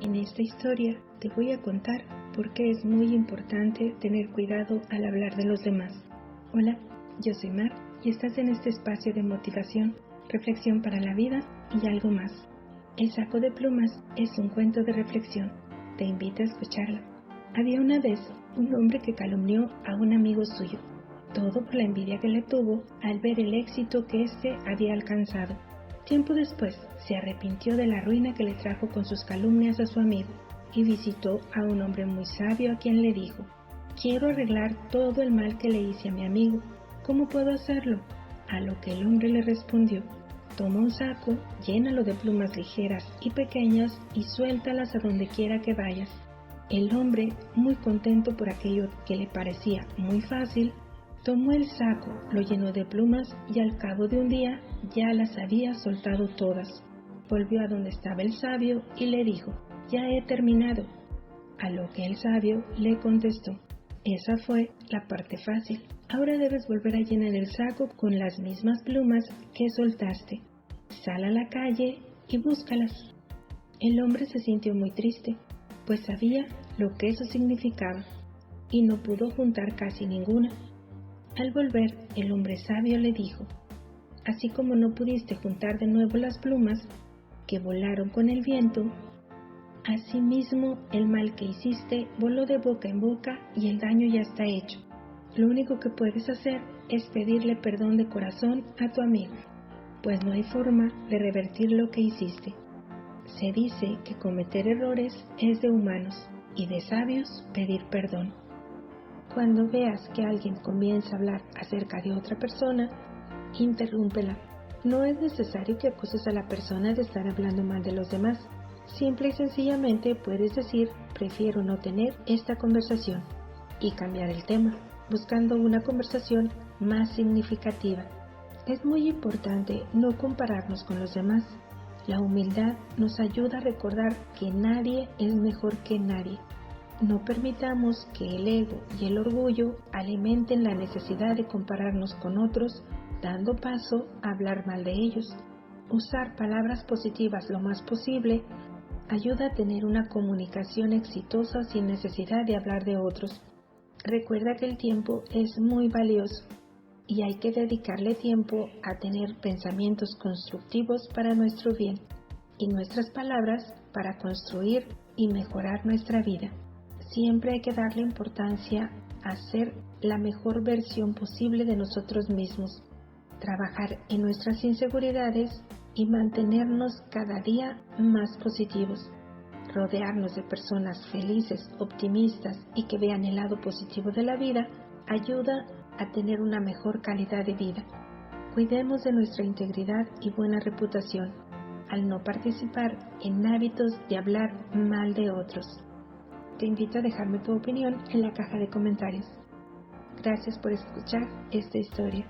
En esta historia te voy a contar por qué es muy importante tener cuidado al hablar de los demás. Hola, yo soy Mar y estás en este espacio de motivación, reflexión para la vida y algo más. El saco de plumas es un cuento de reflexión. Te invito a escucharlo. Había una vez un hombre que calumnió a un amigo suyo, todo por la envidia que le tuvo al ver el éxito que éste había alcanzado. Tiempo después, se arrepintió de la ruina que le trajo con sus calumnias a su amigo y visitó a un hombre muy sabio a quien le dijo: «Quiero arreglar todo el mal que le hice a mi amigo. ¿Cómo puedo hacerlo?». A lo que el hombre le respondió: «Toma un saco, llénalo de plumas ligeras y pequeñas y suéltalas a donde quiera que vayas». El hombre, muy contento por aquello que le parecía muy fácil, tomó el saco, lo llenó de plumas y al cabo de un día ya las había soltado todas. Volvió a donde estaba el sabio y le dijo: «Ya he terminado». A lo que el sabio le contestó: «Esa fue la parte fácil. Ahora debes volver a llenar el saco con las mismas plumas que soltaste. Sal a la calle y búscalas». El hombre se sintió muy triste, pues sabía lo que eso significaba, y no pudo juntar casi ninguna. Al volver, el hombre sabio le dijo: «Así como no pudiste juntar de nuevo las plumas que volaron con el viento, asimismo el mal que hiciste voló de boca en boca y el daño ya está hecho. Lo único que puedes hacer es pedirle perdón de corazón a tu amigo, pues no hay forma de revertir lo que hiciste. Se dice que cometer errores es de humanos y de sabios pedir perdón». Cuando veas que alguien comienza a hablar acerca de otra persona, interrúmpela. No es necesario que acuses a la persona de estar hablando mal de los demás. Simple y sencillamente puedes decir: «Prefiero no tener esta conversación», y cambiar el tema, buscando una conversación más significativa. Es muy importante no compararnos con los demás. La humildad nos ayuda a recordar que nadie es mejor que nadie. No permitamos que el ego y el orgullo alimenten la necesidad de compararnos con otros, dando paso a hablar mal de ellos. Usar palabras positivas lo más posible ayuda a tener una comunicación exitosa sin necesidad de hablar de otros. Recuerda que el tiempo es muy valioso y hay que dedicarle tiempo a tener pensamientos constructivos para nuestro bien y nuestras palabras para construir y mejorar nuestra vida. Siempre hay que darle importancia a ser la mejor versión posible de nosotros mismos, trabajar en nuestras inseguridades y mantenernos cada día más positivos. Rodearnos de personas felices, optimistas y que vean el lado positivo de la vida ayuda a tener una mejor calidad de vida. Cuidemos de nuestra integridad y buena reputación al no participar en hábitos de hablar mal de otros. Te invito a dejarme tu opinión en la caja de comentarios. Gracias por escuchar esta historia.